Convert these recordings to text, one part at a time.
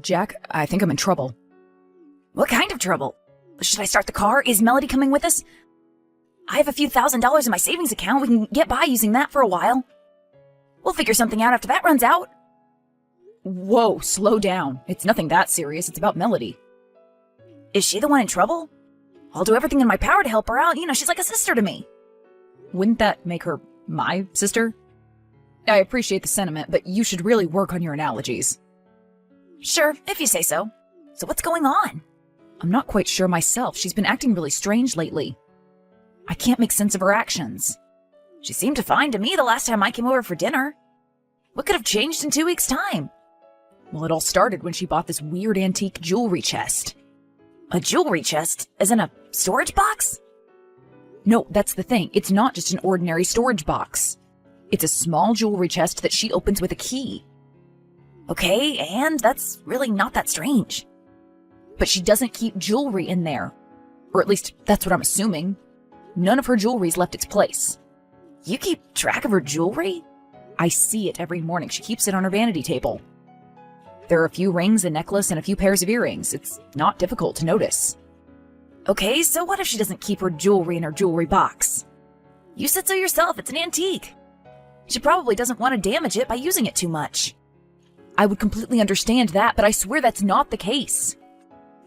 Jack, I think I'm in trouble. What kind of trouble? Should I start the car? Is Melody coming with us? I have a few $1,000s in my savings account. We can get by using that for a while. We'll figure something out after that runs out. Whoa, slow down. It's nothing that serious. It's about Melody. Is she the one in trouble? I'll do everything in my power to help her out. You know, she's like a sister to me. Wouldn't that make her my sister? I appreciate the sentiment, but you should really work on your analogies. Sure, if you say so. So what's going on? I'm not quite sure myself. She's been acting really strange lately. I can't make sense of her actions. She seemed fine to me the last time I came over for dinner. What could have changed in 2 weeks' time? Well, it all started when she bought this weird antique jewelry chest. A jewelry chest? As in a storage box? No, that's the thing. It's not just an ordinary storage box. It's a small jewelry chest that she opens with a key. Okay, and that's really not that strange. But she doesn't keep jewelry in there. Or at least, that's what I'm assuming. None of her jewelry's left its place. You keep track of her jewelry? I see it every morning. She keeps it on her vanity table. There are a few rings, a necklace, and a few pairs of earrings. It's not difficult to notice. Okay, so what if she doesn't keep her jewelry in her jewelry box? You said so yourself, it's an antique. She probably doesn't want to damage it by using it too much. I would completely understand that, but I swear that's not the case.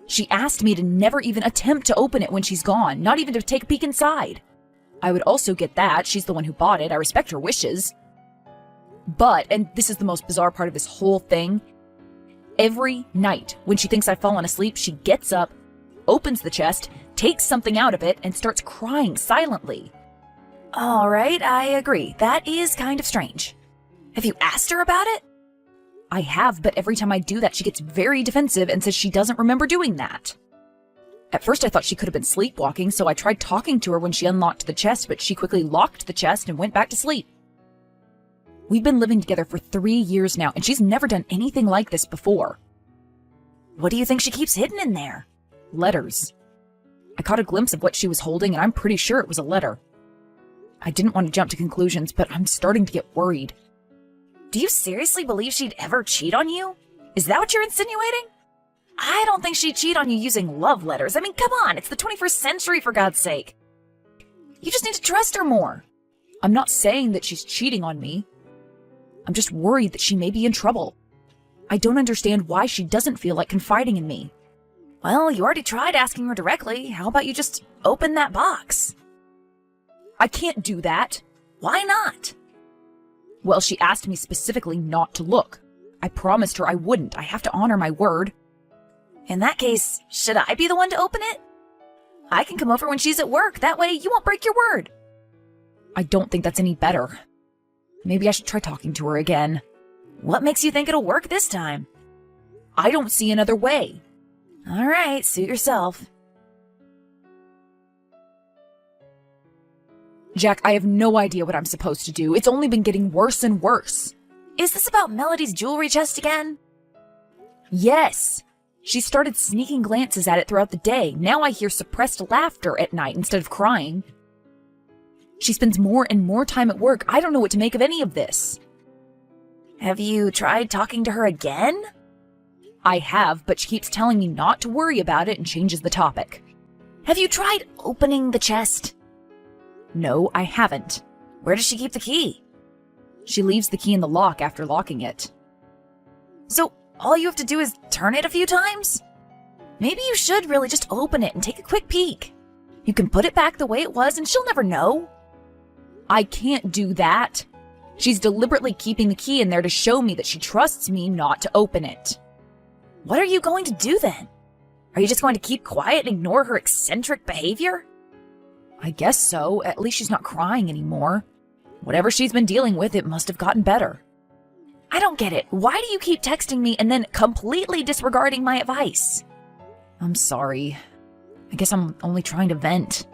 She asked me to never even attempt to open it when she's gone, not even to take a peek inside. I would also get that. She's the one who bought it. I respect her wishes. But, and this is the most bizarre part of this whole thing, every night when she thinks I've fallen asleep, she gets up, opens the chest, takes something out of it, and starts crying silently. All right, I agree. That is kind of strange. Have you asked her about it? I have, but every time I do that, she gets very defensive and says she doesn't remember doing that. At first, I thought she could have been sleepwalking, so I tried talking to her when she unlocked the chest, but she quickly locked the chest and went back to sleep. We've been living together for 3 years now, and she's never done anything like this before. What do you think she keeps hidden in there? Letters. I caught a glimpse of what she was holding, and I'm pretty sure it was a letter. I didn't want to jump to conclusions, but I'm starting to get worried. Do you seriously believe she'd ever cheat on you? Is that what you're insinuating? I don't think she'd cheat on you using love letters. I mean, come on, it's the 21st century, for God's sake. You just need to trust her more. I'm not saying that she's cheating on me. I'm just worried that she may be in trouble. I don't understand why she doesn't feel like confiding in me. Well, you already tried asking her directly. How about you just open that box? I can't do that. Why not? Well, she asked me specifically not to look. I promised her I wouldn't. I have to honor my word. In that case, should I be the one to open it? I can come over when she's at work. That way you won't break your word. I don't think that's any better. Maybe I should try talking to her again. What makes you think it'll work this time? I don't see another way. All right, suit yourself. Jack, I have no idea what I'm supposed to do. It's only been getting worse and worse. Is this about Melody's jewelry chest again? Yes. She started sneaking glances at it throughout the day. Now I hear suppressed laughter at night instead of crying. She spends more and more time at work. I don't know what to make of any of this. Have you tried talking to her again? I have, but she keeps telling me not to worry about it and changes the topic. Have you tried opening the chest? No, I haven't. Where does she keep the key? She leaves the key in the lock after locking it. So all you have to do is turn it a few times? Maybe you should really just open it and take a quick peek. You can put it back the way it was and she'll never know. I can't do that. She's deliberately keeping the key in there to show me that she trusts me not to open it. What are you going to do then? Are you just going to keep quiet and ignore her eccentric behavior? I guess so. At least she's not crying anymore. Whatever she's been dealing with, it must have gotten better. I don't get it. Why do you keep texting me and then completely disregarding my advice? I'm sorry. I guess I'm only trying to vent.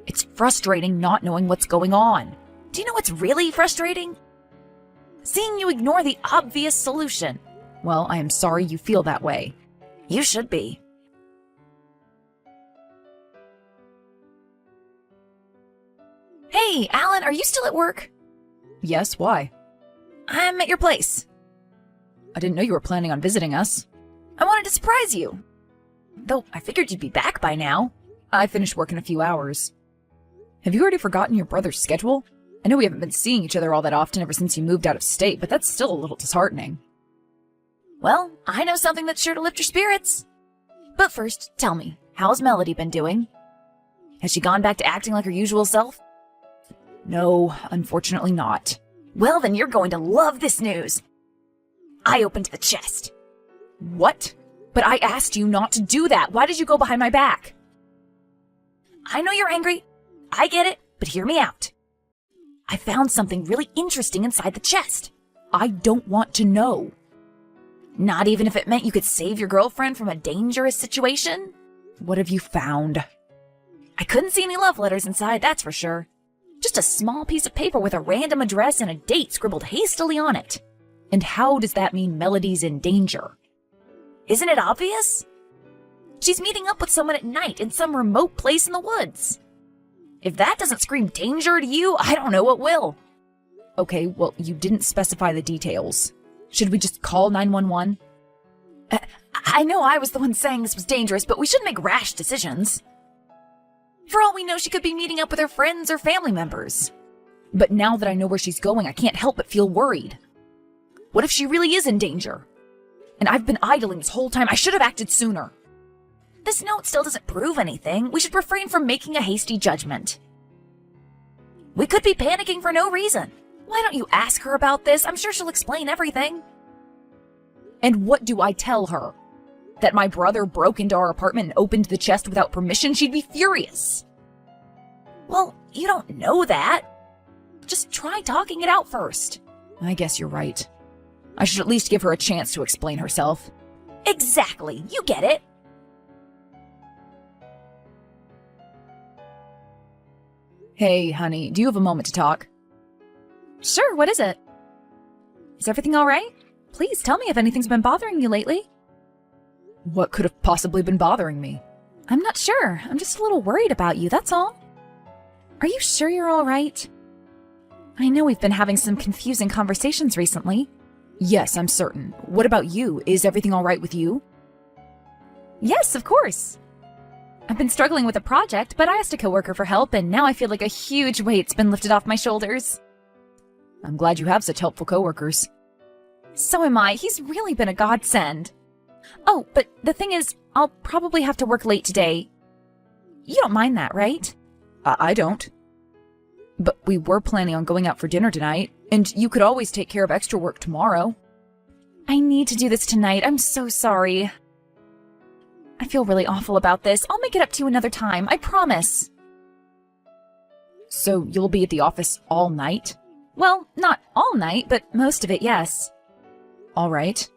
It's frustrating not knowing what's going on. Do you know what's really frustrating? Seeing you ignore the obvious solution. Well, I am sorry you feel that way. You should be. Hey, Alan, are you still at work? Yes, why? I'm at your place. I didn't know you were planning on visiting us. I wanted to surprise you. Though I figured you'd be back by now. I finished work in a few hours. Have you already forgotten your brother's schedule? I know we haven't been seeing each other all that often ever since you moved out of state, but that's still a little disheartening. Well, I know something that's sure to lift your spirits. But first, tell me, how's Melody been doing? Has she gone back to acting like her usual self? No, unfortunately not. Well, then you're going to love this news. I opened the chest. What? But I asked you not to do that. Why did you go behind my back? I know you're angry. I get it, but hear me out. I found something really interesting inside the chest. I don't want to know. Not even if it meant you could save your girlfriend from a dangerous situation? What have you found? I couldn't see any love letters inside, that's for sure. Just a small piece of paper with a random address and a date scribbled hastily on it. And how does that mean Melody's in danger? Isn't it obvious? She's meeting up with someone at night in some remote place in the woods. If that doesn't scream danger to you, I don't know what will. Okay, well, you didn't specify the details. Should we just call 911? I know I was the one saying this was dangerous, but we shouldn't make rash decisions. For all we know, she could be meeting up with her friends or family members. But now that I know where she's going, I can't help but feel worried. What if she really is in danger? And I've been idling this whole time. I should have acted sooner. This note still doesn't prove anything. We should refrain from making a hasty judgment. We could be panicking for no reason. Why don't you ask her about this? I'm sure she'll explain everything. And what do I tell her? That my brother broke into our apartment and opened the chest without permission? She'd be furious. Well, you don't know that. Just try talking it out first. I guess you're right. I should at least give her a chance to explain herself. Exactly. You get it. Hey, honey, do you have a moment to talk? Sure, what is it? Is everything all right? Please tell me if anything's been bothering you lately. What could have possibly been bothering me? I'm not sure. I'm just a little worried about you, that's all. Are you sure you're all right? I know we've been having some confusing conversations recently. Yes, I'm certain. What about you? Is everything all right with you? Yes, of course. I've been struggling with a project, but I asked a coworker for help, and now I feel like a huge weight's been lifted off my shoulders. I'm glad you have such helpful coworkers. So am I. He's really been a godsend. Oh, but the thing is, I'll probably have to work late today. You don't mind that, right? I don't. But we were planning on going out for dinner tonight, and you could always take care of extra work tomorrow. I need to do this tonight. I'm so sorry. I feel really awful about this. I'll make it up to you another time. I promise. So you'll be at the office all night? Well, not all night, but most of it, yes. All right.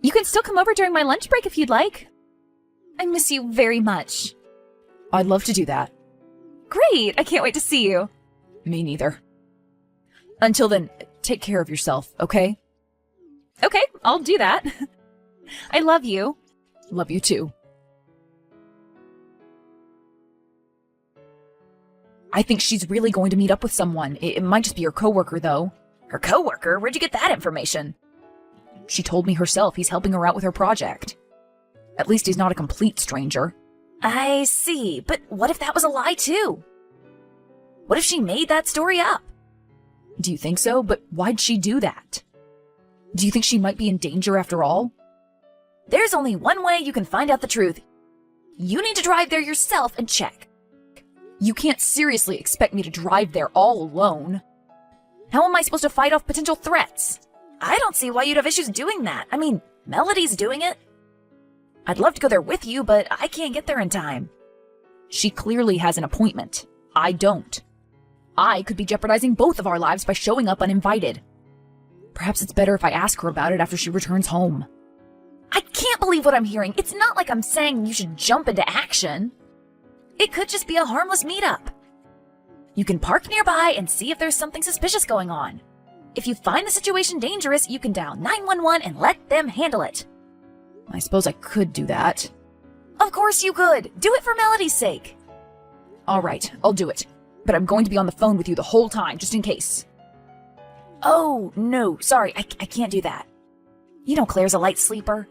You can still come over during my lunch break if you'd like. I miss you very much. I'd love to do that. Great! I can't wait to see you. Me neither. Until then, take care of yourself, okay? Okay, I'll do that. I love you. Love you too. I think she's really going to meet up with someone. It might just be her coworker, though. Her coworker? Where'd you get that information? She told me herself he's helping her out with her project. At least he's not a complete stranger. I see, but what if that was a lie, too? What if she made that story up? Do you think so? But why'd she do that? Do you think she might be in danger after all? There's only one way you can find out the truth. You need to drive there yourself and check. You can't seriously expect me to drive there all alone. How am I supposed to fight off potential threats? I don't see why you'd have issues doing that. I mean, Melody's doing it. I'd love to go there with you, but I can't get there in time. She clearly has an appointment. I don't. I could be jeopardizing both of our lives by showing up uninvited. Perhaps it's better if I ask her about it after she returns home. I can't believe what I'm hearing. It's not like I'm saying you should jump into action. It could just be a harmless meetup. You can park nearby and see if there's something suspicious going on. If you find the situation dangerous, you can dial 911 and let them handle it. I suppose I could do that. Of course you could. Do it for Melody's sake. All right, I'll do it. But I'm going to be on the phone with you the whole time, just in case. Oh, no, sorry, I can't do that. You know Claire's a light sleeper.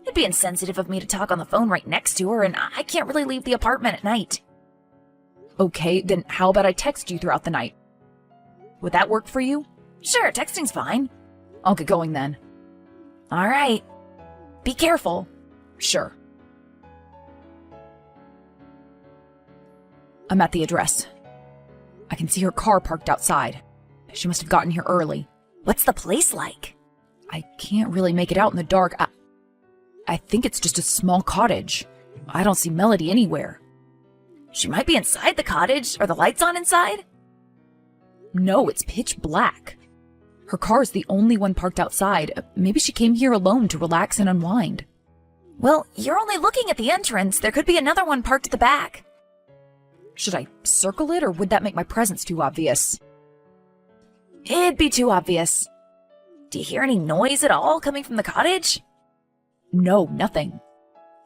It'd be insensitive of me to talk on the phone right next to her, and I can't really leave the apartment at night. Okay, then how about I text you throughout the night? Would that work for you? Sure, texting's fine. I'll get going then. All right. Be careful. Sure. I'm at the address. I can see her car parked outside. She must have gotten here early. What's the place like? I can't really make it out in the dark. I think it's just a small cottage. I don't see Melody anywhere. She might be inside the cottage. Are the lights on inside? No, it's pitch black. Her car's the only one parked outside. Maybe she came here alone to relax and unwind. Well, you're only looking at the entrance. There could be another one parked at the back. Should I circle it, or would that make my presence too obvious? It'd be too obvious. Do you hear any noise at all coming from the cottage? No, nothing.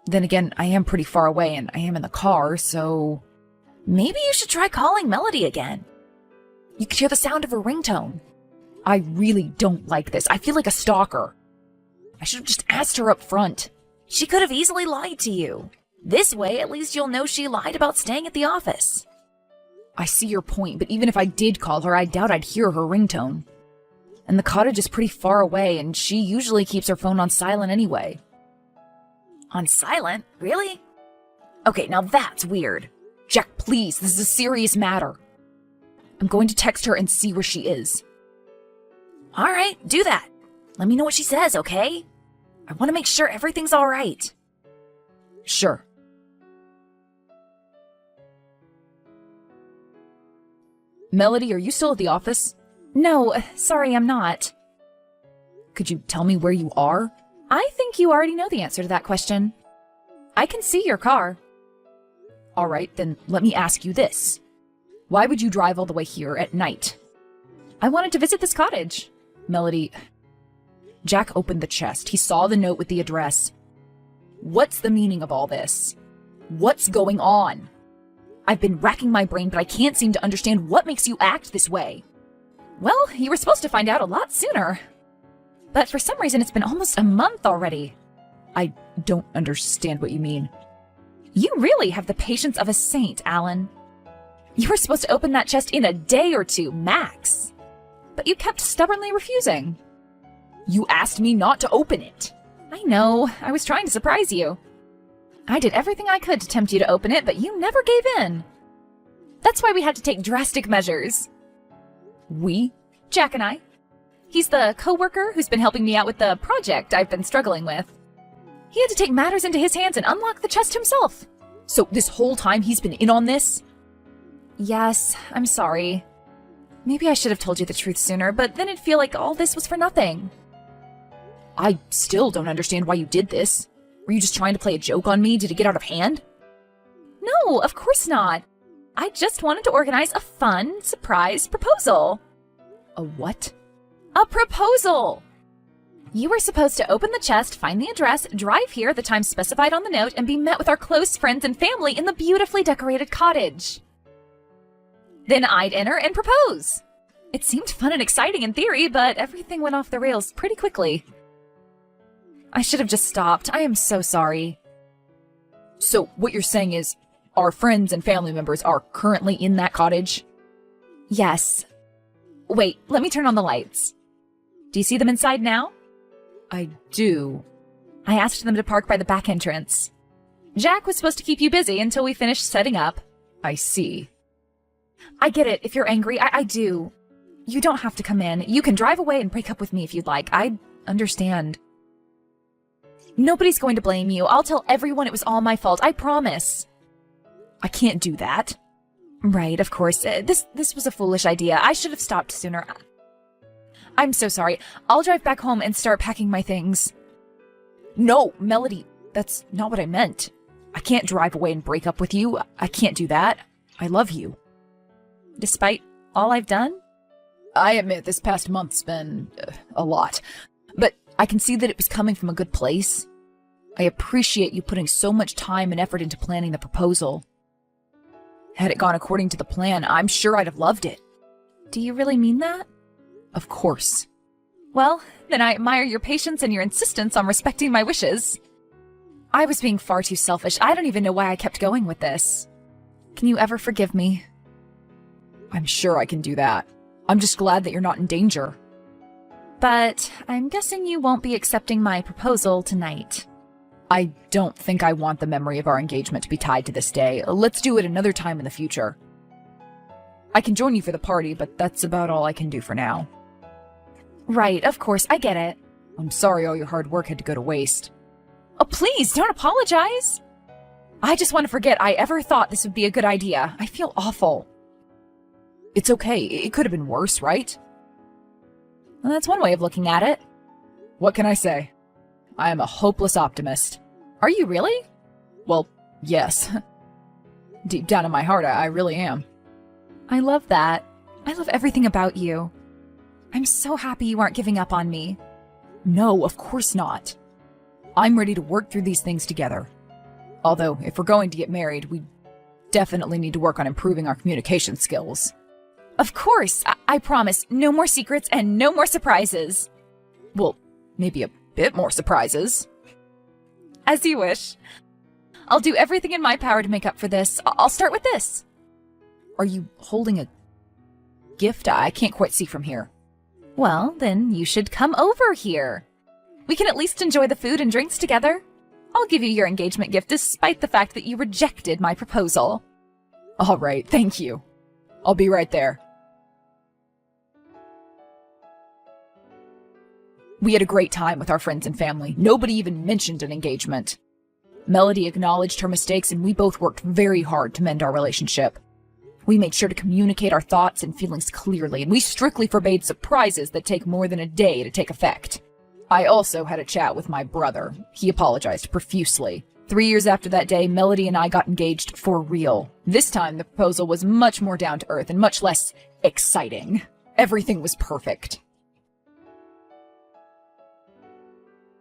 Then again, I am pretty far away and I am in the car, so... Maybe you should try calling Melody again. You could hear the sound of her ringtone. I really don't like this. I feel like a stalker. I should have just asked her up front. She could have easily lied to you. This way, at least you'll know she lied about staying at the office. I see your point, but even if I did call her, I doubt I'd hear her ringtone. And the cottage is pretty far away, and she usually keeps her phone on silent anyway. On silent? Really? Okay, now that's weird. Jack, please, this is a serious matter. I'm going to text her and see where she is. All right, do that. Let me know what she says, okay? I want to make sure everything's all right. Sure. Melody, are you still at the office? No, sorry, I'm not. Could you tell me where you are? I think you already know the answer to that question. I can see your car. All right, then let me ask you this. Why would you drive all the way here at night? I wanted to visit this cottage. Melody... Jack opened the chest. He saw the note with the address. What's the meaning of all this? What's going on? I've been racking my brain, but I can't seem to understand what makes you act this way. Well, you were supposed to find out a lot sooner. But for some reason, it's been almost a month already. I don't understand what you mean. You really have the patience of a saint, Alan. You were supposed to open that chest in a day or two, max. But you kept stubbornly refusing. You asked me not to open it. I know. I was trying to surprise you. I did everything I could to tempt you to open it, but you never gave in. That's why we had to take drastic measures. We? Jack and I. He's the co-worker who's been helping me out with the project I've been struggling with. He had to take matters into his hands and unlock the chest himself. So this whole time he's been in on this? Yes, I'm sorry. Maybe I should have told you the truth sooner, but then it'd feel like all this was for nothing. I still don't understand why you did this. Were you just trying to play a joke on me? Did it get out of hand? No, of course not. I just wanted to organize a fun, surprise proposal. A what? A proposal! You were supposed to open the chest, find the address, drive here at the time specified on the note, and be met with our close friends and family in the beautifully decorated cottage. Then I'd enter and propose. It seemed fun and exciting in theory, but everything went off the rails pretty quickly. I should have just stopped. I am so sorry. So what you're saying is, our friends and family members are currently in that cottage? Yes. Wait, let me turn on the lights. Do you see them inside now? I do. I asked them to park by the back entrance. Jack was supposed to keep you busy until we finished setting up. I see. I get it. If you're angry, I do. You don't have to come in. You can drive away and break up with me if you'd like. I understand. Nobody's going to blame you. I'll tell everyone it was all my fault. I promise. I can't do that. Right, of course. This was a foolish idea. I should have stopped sooner. I'm so sorry. I'll drive back home and start packing my things. No, Melody, that's not what I meant. I can't drive away and break up with you. I can't do that. I love you. Despite all I've done? I admit this past month's been a lot, but I can see that it was coming from a good place. I appreciate you putting so much time and effort into planning the proposal. Had it gone according to the plan, I'm sure I'd have loved it. Do you really mean that? Of course. Well, then I admire your patience and your insistence on respecting my wishes. I was being far too selfish. I don't even know why I kept going with this. Can you ever forgive me? I'm sure I can do that. I'm just glad that you're not in danger. But I'm guessing you won't be accepting my proposal tonight. I don't think I want the memory of our engagement to be tied to this day. Let's do it another time in the future. I can join you for the party, but that's about all I can do for now. Right, of course, I get it. I'm sorry all your hard work had to go to waste. Oh, please, don't apologize. I just want to forget I ever thought this would be a good idea. I feel awful. It's okay. It could have been worse, right? Well, that's one way of looking at it. What can I say? I am a hopeless optimist. Are you really? Well, yes. Deep down in my heart, I really am. I love that. I love everything about you. I'm so happy you aren't giving up on me. No, of course not. I'm ready to work through these things together. Although, if we're going to get married, we definitely need to work on improving our communication skills. Of course, I promise, no more secrets and no more surprises. Well, maybe a bit more surprises. As you wish. I'll do everything in my power to make up for this. I'll start with this. Are you holding a gift? I can't quite see from here. Well, then you should come over here. We can at least enjoy the food and drinks together. I'll give you your engagement gift despite the fact that you rejected my proposal. All right, thank you. I'll be right there. We had a great time with our friends and family. Nobody even mentioned an engagement. Melody acknowledged her mistakes, and we both worked very hard to mend our relationship. We made sure to communicate our thoughts and feelings clearly, and we strictly forbade surprises that take more than a day to take effect. I also had a chat with my brother. He apologized profusely. 3 years after that day, Melody and I got engaged for real. This time, the proposal was much more down to earth and much less exciting. Everything was perfect.